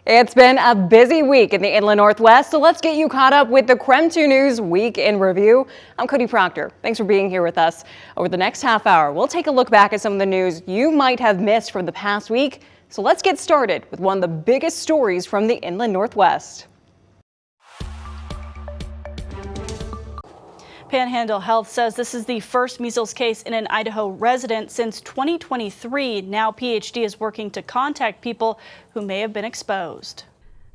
It's been a busy week in the Inland Northwest, so let's get you caught up with the KREM 2 News Week in Review. I'm Cody Proctor. Thanks for being here with us. Over the next half hour, we'll take a look back at some of the news you might have missed from the past week. So let's get started with one of the biggest stories from the Inland Northwest. Panhandle Health says this is the first measles case in an Idaho resident since 2023. Now PhD is working to contact people who may have been exposed.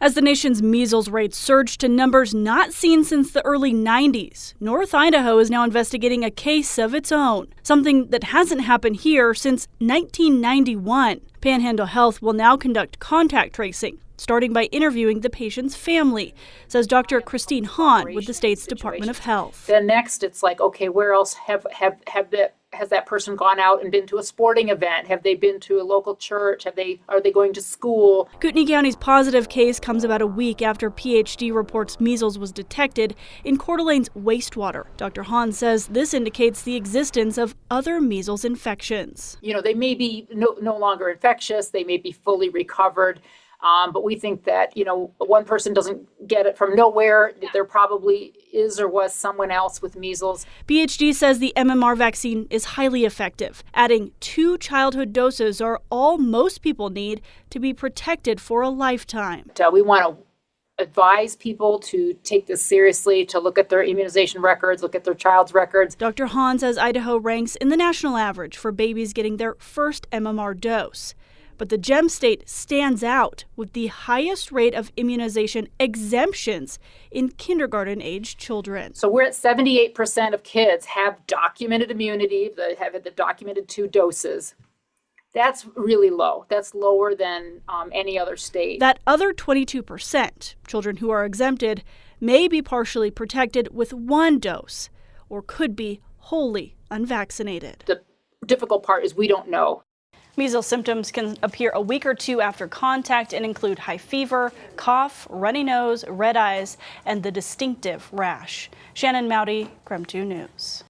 As the nation's measles rate surged to numbers not seen since the early 90s, North Idaho is now investigating a case of its own, something that hasn't happened here since 1991. Panhandle Health will now conduct contact tracing, starting by interviewing the patient's family, says Dr. Christine Hahn with the state's Department of Health. Then next, it's like, okay, where else has that person gone out and been to a sporting event? Have they been to a local church? Are they going to school? Kootenai County's positive case comes about a week after PhD reports measles was detected in Coeur d'Alene's wastewater. Dr. Hahn says this indicates the existence of other measles infections. You know, they may be no longer infectious. They may be fully recovered. But we think that, one person doesn't get it from nowhere. There probably is or was someone else with measles. PhD says the MMR vaccine is highly effective. Adding 2 childhood doses are all most people need to be protected for a lifetime. We want to advise people to take this seriously, to look at their immunization records, look at their child's records. Dr. Hahn says Idaho ranks in the national average for babies getting their first MMR dose. But the GEM state stands out with the highest rate of immunization exemptions in kindergarten-age children. So we're at 78% of kids have documented immunity, have the documented 2 doses. That's really low. That's lower than any other state. That other 22%, children who are exempted, may be partially protected with 1 dose or could be wholly unvaccinated. The difficult part is we don't know. Measles symptoms can appear a week or 2 after contact and include high fever, cough, runny nose, red eyes, and the distinctive rash. Shannon Mowdy, KREM 2 News.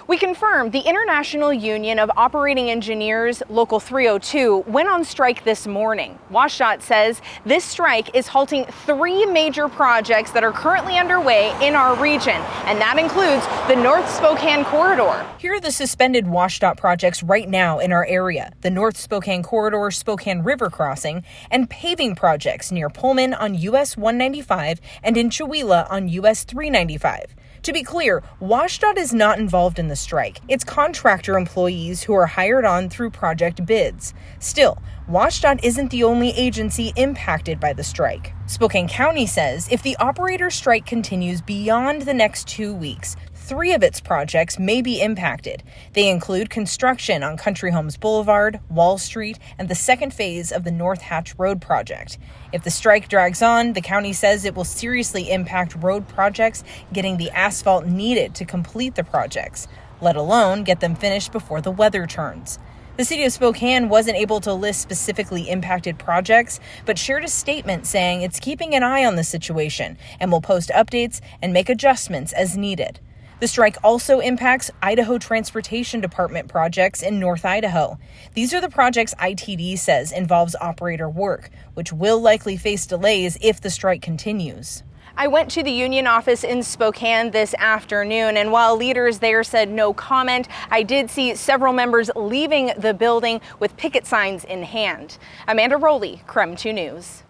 We confirmed the International Union of Operating Engineers, Local 302, went on strike this morning. WashDOT says this strike is halting 3 major projects that are currently underway in our region, and that includes the North Spokane corridor. Here are the suspended WashDOT projects right now in our area: the North Spokane corridor, Spokane River crossing, and paving projects near Pullman on US 195 and in Chewelah on US 395. To be clear, WashDOT is not involved in the strike. It's contractor employees who are hired on through project bids. Still, WashDOT isn't the only agency impacted by the strike. Spokane County says if the operator strike continues beyond the next 2 weeks, 3 of its projects may be impacted. They include construction on Country Homes Boulevard, Wall Street, and the second phase of the North Hatch Road project. If the strike drags on, the county says it will seriously impact road projects getting the asphalt needed to complete the projects, let alone get them finished before the weather turns. The city of Spokane wasn't able to list specifically impacted projects, but shared a statement saying it's keeping an eye on the situation and will post updates and make adjustments as needed. The strike also impacts Idaho Transportation Department projects in North Idaho. These are the projects ITD says involves operator work, which will likely face delays if the strike continues. I went to the union office in Spokane this afternoon, and while leaders there said no comment, I did see several members leaving the building with picket signs in hand. Amanda Rowley, KREM 2 News.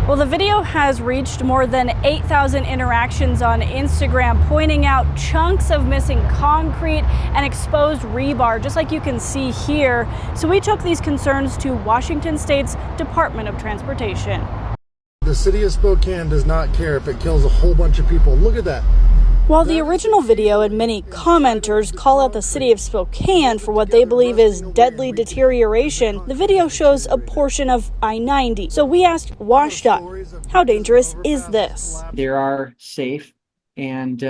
Well, the video has reached more than 8,000 interactions on Instagram, pointing out chunks of missing concrete and exposed rebar, just like you can see here. So we took these concerns to Washington State's Department of Transportation. The city of Spokane does not care if it kills a whole bunch of people. Look at that. While the original video and many commenters call out the city of Spokane for what they believe is deadly deterioration, the video shows a portion of I-90. So we asked WashDOT, how dangerous is this? They are safe, and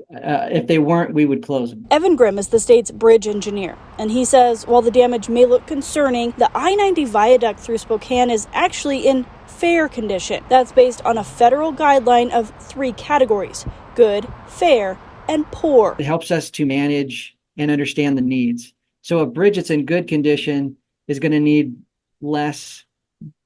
if they weren't, we would close them. Evan Grimm is the state's bridge engineer, and he says while the damage may look concerning, the I-90 viaduct through Spokane is actually in fair condition. That's based on a federal guideline of 3 categories: good, fair, and poor. It helps us to manage and understand the needs. So a bridge that's in good condition is going to need less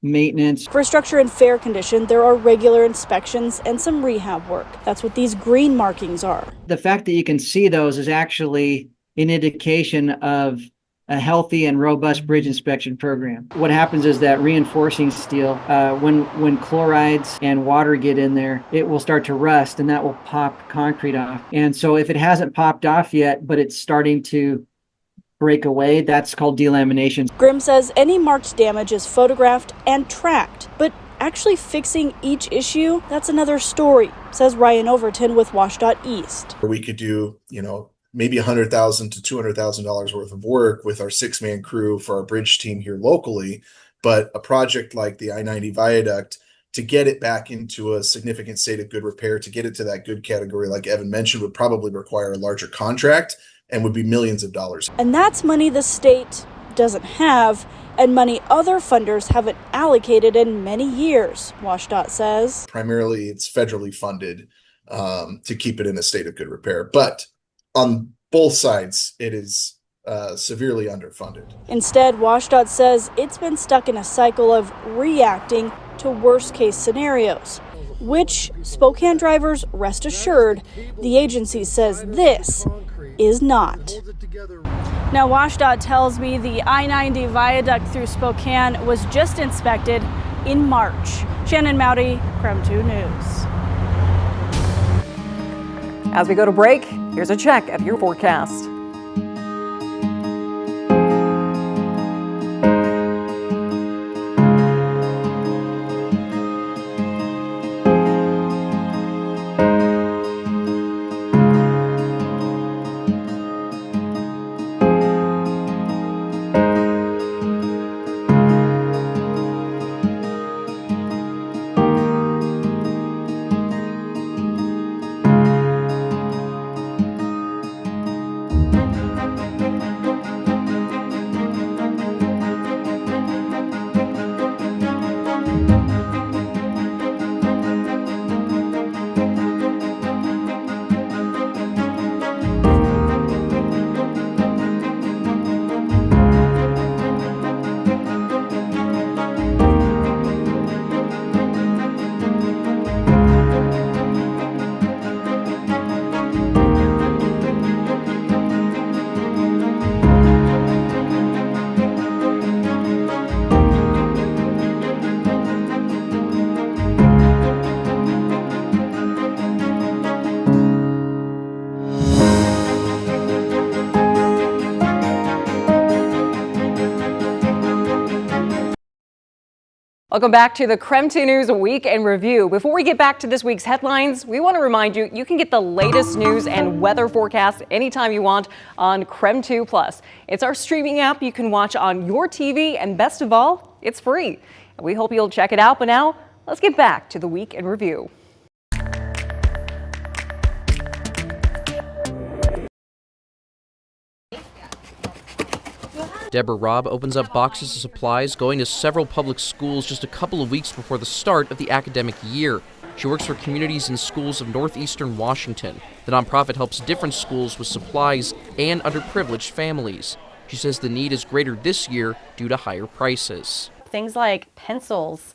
maintenance. For a structure in fair condition, there are regular inspections and some rehab work. That's what these green markings are. The fact that you can see those is actually an indication of a healthy and robust bridge inspection program. What happens is that reinforcing steel, when chlorides and water get in there, it will start to rust and that will pop concrete off. And so if it hasn't popped off yet, but it's starting to break away, that's called delamination. KREM says any marked damage is photographed and tracked, but actually fixing each issue, that's another story, says Ryan Overton with WashDOT East. We could do, maybe $100,000 to $200,000 worth of work with our 6-man crew for our bridge team here locally. But a project like the I-90 viaduct, to get it back into a significant state of good repair, to get it to that good category, like Evan mentioned, would probably require a larger contract and would be millions of dollars. And that's money the state doesn't have, and money other funders haven't allocated in many years, WashDOT says. Primarily, it's federally funded to keep it in a state of good repair. But on both sides, it is severely underfunded. Instead, WashDOT says it's been stuck in a cycle of reacting to worst-case scenarios, which Spokane drivers rest assured the agency says this is not. Now, WashDOT tells me the I-90 viaduct through Spokane was just inspected in March. Shannon Mowdy, KREM 2 News. As we go to break, here's a check of your forecast. Welcome back to the KREM 2 News Week in Review. Before we get back to this week's headlines, we want to remind you, you can get the latest news and weather forecast anytime you want on KREM 2 Plus. It's our streaming app you can watch on your TV, and best of all, it's free. We hope you'll check it out, but now let's get back to the Week in Review. Deborah Robb opens up boxes of supplies going to several public schools just a couple of weeks before the start of the academic year. She works for communities and schools of northeastern Washington. The nonprofit helps different schools with supplies and underprivileged families. She says the need is greater this year due to higher prices. Things like pencils,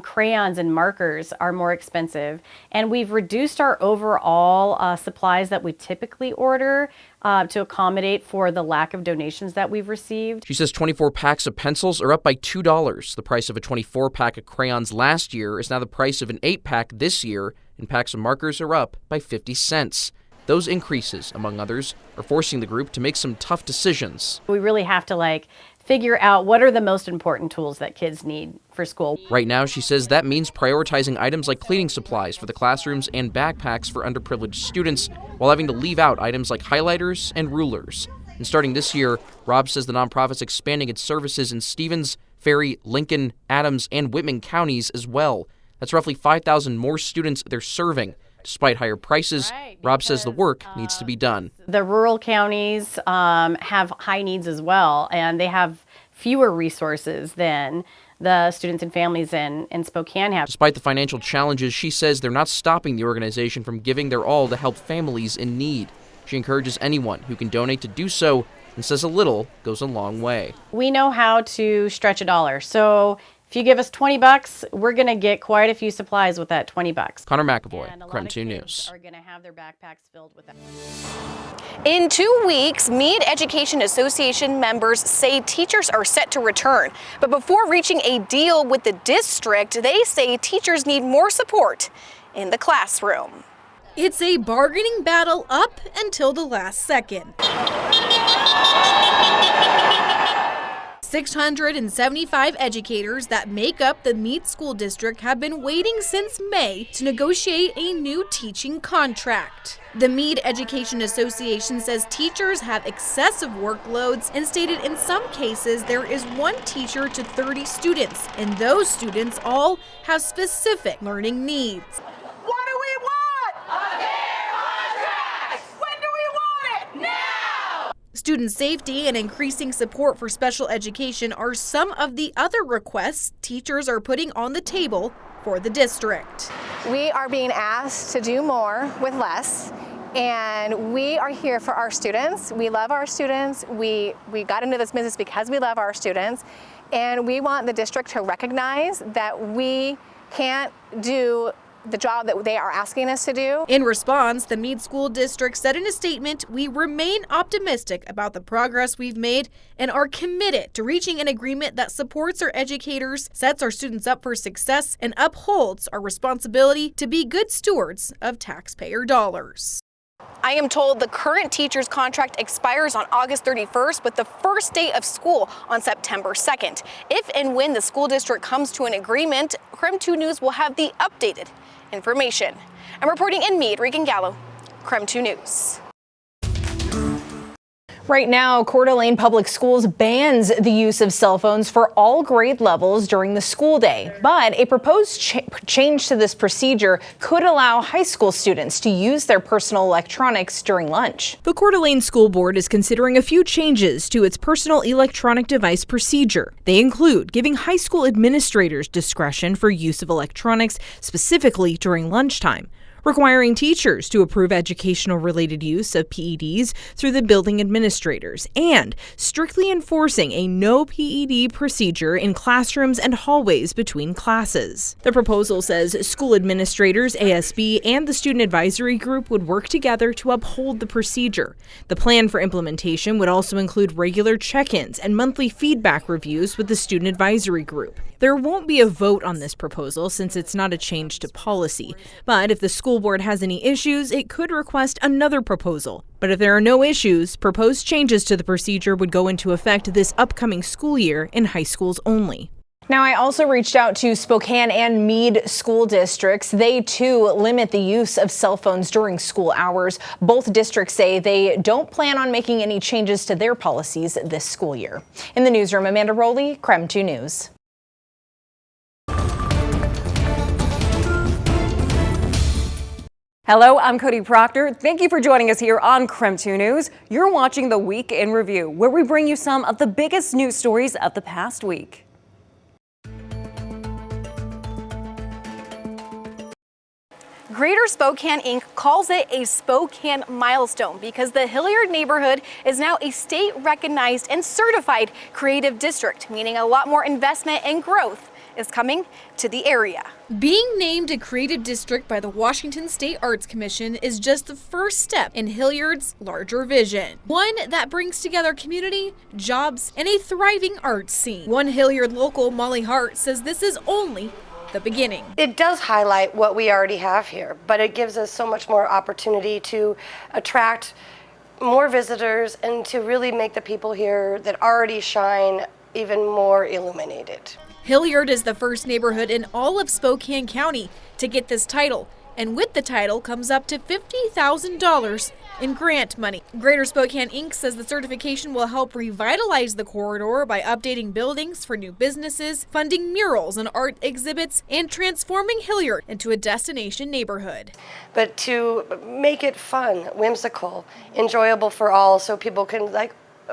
crayons and markers are more expensive, and we've reduced our overall supplies that we typically order to accommodate for the lack of donations that we've received. She says 24 packs of pencils are up by $2. The price of a 24-pack of crayons last year is now the price of an 8-pack this year, and packs of markers are up by 50 cents. Those increases, among others, are forcing the group to make some tough decisions. We really have to figure out what are the most important tools that kids need for school. Right now, she says that means prioritizing items like cleaning supplies for the classrooms and backpacks for underprivileged students, while having to leave out items like highlighters and rulers. And starting this year, Robb says the nonprofit's expanding its services in Stevens, Ferry, Lincoln, Adams, and Whitman counties as well. That's roughly 5,000 more students they're serving. Despite higher prices, Robb says the work needs to be done. The rural counties have high needs as well, and they have fewer resources than the students and families in Spokane have. Despite the financial challenges, she says they're not stopping the organization from giving their all to help families in need. She encourages anyone who can donate to do so and says a little goes a long way. We know how to stretch a dollar. So if you give us $20, we're going to get quite a few supplies with that $20. Connor McAvoy, And a lot KREM of 2 kids News. are going to have their backpacks filled with that. In 2 weeks, Meade Education Association members say teachers are set to return. But before reaching a deal with the district, they say teachers need more support in the classroom. It's a bargaining battle up until the last second. 675 educators that make up the Meade School District have been waiting since May to negotiate a new teaching contract. The Meade Education Association says teachers have excessive workloads and stated in some cases there is 1 teacher to 30 students, and those students all have specific learning needs. What do we want? A fair contract! When do we want it? Now! Student safety and increasing support for special education are some of the other requests teachers are putting on the table for the district. We are being asked to do more with less, and we are here for our students. We love our students. We got into this business because we love our students, and we want the district to recognize that we can't do the job that they are asking us to do. In response, the Meade School District said in a statement, "We remain optimistic about the progress we've made and are committed to reaching an agreement that supports our educators, sets our students up for success, and upholds our responsibility to be good stewards of taxpayer dollars." I am told the current teacher's contract expires on August 31st, with the first day of school on September 2nd. If and when the school district comes to an agreement, KREM 2 News will have the updated information. I'm reporting in Meade, Regan Gallo, KREM 2 News. Right now, Coeur d'Alene Public Schools bans the use of cell phones for all grade levels during the school day. But a proposed change to this procedure could allow high school students to use their personal electronics during lunch. The Coeur d'Alene School Board is considering a few changes to its personal electronic device procedure. They include giving high school administrators discretion for use of electronics, specifically during lunchtime, requiring teachers to approve educational-related use of PEDs through the building administrators, and strictly enforcing a no PED procedure in classrooms and hallways between classes. The proposal says school administrators, ASB, and the Student Advisory Group would work together to uphold the procedure. The plan for implementation would also include regular check-ins and monthly feedback reviews with the Student Advisory Group. There won't be a vote on this proposal since it's not a change to policy, but if the school board has any issues, it could request another proposal. But if there are no issues, proposed changes to the procedure would go into effect this upcoming school year in high schools only. Now, I also reached out to Spokane and Meade school districts. They, too, limit the use of cell phones during school hours. Both districts say they don't plan on making any changes to their policies this school year. In the newsroom, Amanda Rowley, KREM 2 News. Hello, I'm Cody Proctor. Thank you for joining us here on KREM 2 News. You're watching the Week in Review, where we bring you some of the biggest news stories of the past week. Greater Spokane Inc. calls it a Spokane milestone because the Hillyard neighborhood is now a state-recognized and certified creative district, meaning a lot more investment and growth is coming to the area. Being named a creative district by the Washington State Arts Commission is just the first step in Hillyard's larger vision. One that brings together community, jobs, and a thriving arts scene. One Hillyard local, Molly Hart, says this is only the beginning. It does highlight what we already have here, but it gives us so much more opportunity to attract more visitors and to really make the people here that already shine even more illuminated. Hillyard is the first neighborhood in all of Spokane County to get this title, and with the title comes up to $50,000 in grant money. Greater Spokane Inc. says the certification will help revitalize the corridor by updating buildings for new businesses, funding murals and art exhibits, and transforming Hillyard into a destination neighborhood. But to make it fun, whimsical, enjoyable for all, so people can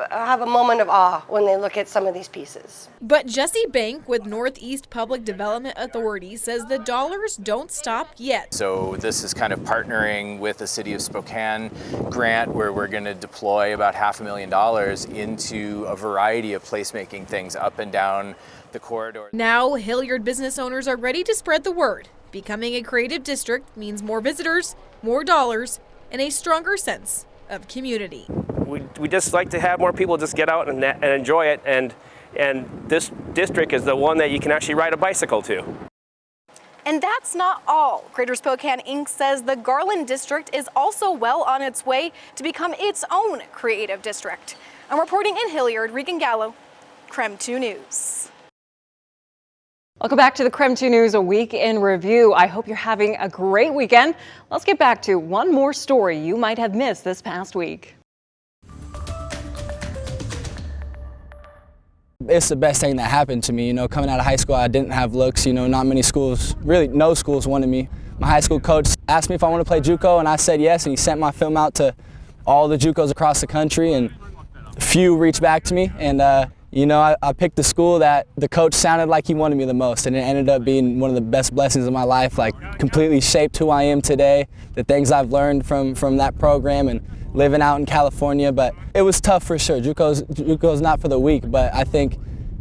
have a moment of awe when they look at some of these pieces. But Jesse Bank with Northeast Public Development Authority says the dollars don't stop yet. So this is kind of partnering with the City of Spokane grant where we're going to deploy about $500,000 into a variety of placemaking things up and down the corridor. Now, Hillyard business owners are ready to spread the word. Becoming a creative district means more visitors, more dollars, and a stronger sense of community. We just like to have more people just get out and enjoy it, and this district is the one that you can actually ride a bicycle to. And that's not all. Greater Spokane Inc. says the Garland District is also well on its way to become its own creative district. I'm reporting in Hillyard, Regan Gallo, KREM 2 News. Welcome back to the KREM 2 News, a week in review. I hope you're having a great weekend. Let's get back to one more story you might have missed this past week. It's the best thing that happened to me. You know, coming out of high school, I didn't have looks. You know, not many schools, really no schools wanted me. My high school coach asked me if I want to play JUCO, and I said yes, and he sent my film out to all the JUCOs across the country, and a few reached back to me, and you know, I picked the school that the coach sounded like he wanted me the most, and it ended up being one of the best blessings of my life, like completely shaped who I am today, the things I've learned from that program and living out in California. But it was tough for sure. JUCO's not for the weak, but I think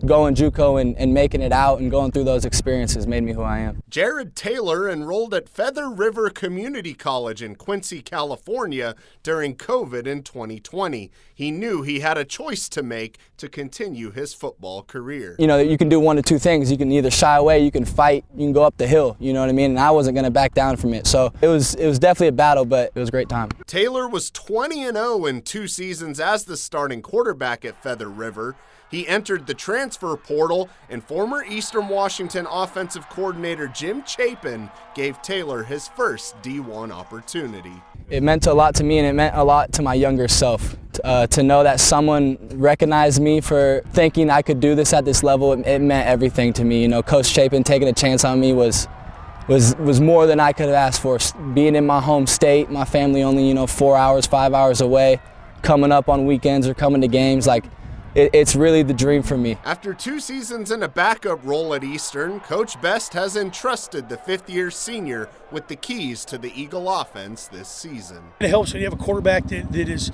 going JUCO and making it out and going through those experiences made me who I am. Jared Taylor enrolled at Feather River Community College in Quincy, California during COVID in 2020. He knew he had a choice to make to continue his football career. You know, you can do one of two things. You can either shy away, you can fight, you can go up the hill, you know what I mean? And I wasn't going to back down from it. So it was definitely a battle, but it was a great time. Taylor was 20-0 in 2 seasons as the starting quarterback at Feather River. He entered the transfer portal, and former Eastern Washington offensive coordinator Jim Chapin gave Taylor his first D1 opportunity. It meant a lot to me, and it meant a lot to my younger self. To know that someone recognized me for thinking I could do this at this level, it meant everything to me. You know, Coach Chapin taking a chance on me was more than I could have asked for. Being in my home state, my family only, 4 hours, 5 hours away, coming up on weekends or coming to games, like, it's really the dream for me. After 2 seasons in a backup role at Eastern, Coach Best has entrusted the fifth-year senior with the keys to the Eagle offense this season. It helps when you have a quarterback that is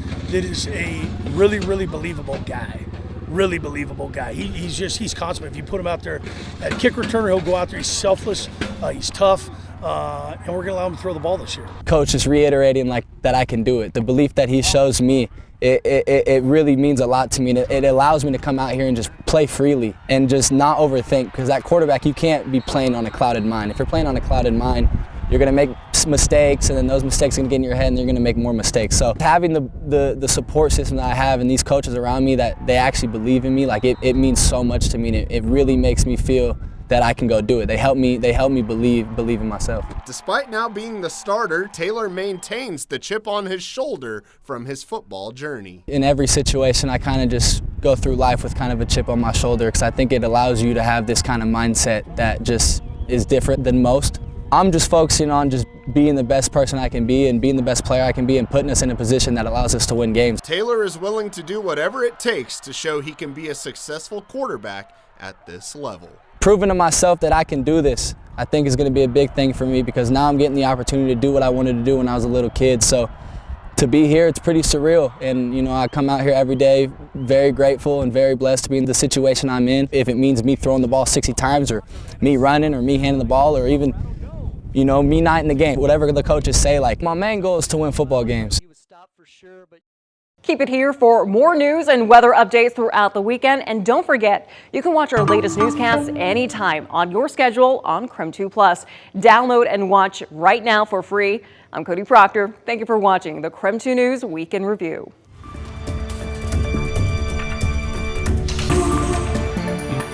a really, really believable guy. Really believable guy. He's consummate. If you put him out there at kick returner, he'll go out there. He's selfless. He's tough. And we're going to allow him to throw the ball this year. Coach is reiterating that I can do it. The belief that he shows me, it really means a lot to me. It allows me to come out here and just play freely and just not overthink, because that quarterback, you can't be playing on a clouded mind. If you're playing on a clouded mind, you're going to make mistakes, and then those mistakes are going to get in your head and you're going to make more mistakes. So having the support system that I have and these coaches around me that they actually believe in me, like it means so much to me, and it really makes me feel that I can go do it. They help me believe in myself. Despite now being the starter, Taylor maintains the chip on his shoulder from his football journey. In every situation, I kind of just go through life with kind of a chip on my shoulder, because I think it allows you to have this kind of mindset that just is different than most. I'm just focusing on just being the best person I can be and being the best player I can be and putting us in a position that allows us to win games. Taylor is willing to do whatever it takes to show he can be a successful quarterback at this level. Proving to myself that I can do this, I think, is going to be a big thing for me, because now I'm getting the opportunity to do what I wanted to do when I was a little kid. So to be here, it's pretty surreal. And, I come out here every day very grateful and very blessed to be in the situation I'm in. If it means me throwing the ball 60 times or me running or me handing the ball or even, me not in the game, whatever the coaches say, like, my main goal is to win football games. Keep it here for more news and weather updates throughout the weekend. And don't forget, you can watch our latest newscasts anytime on your schedule on KREM 2 Plus. Download and watch right now for free. I'm Cody Proctor. Thank you for watching the KREM 2 News Week in Review.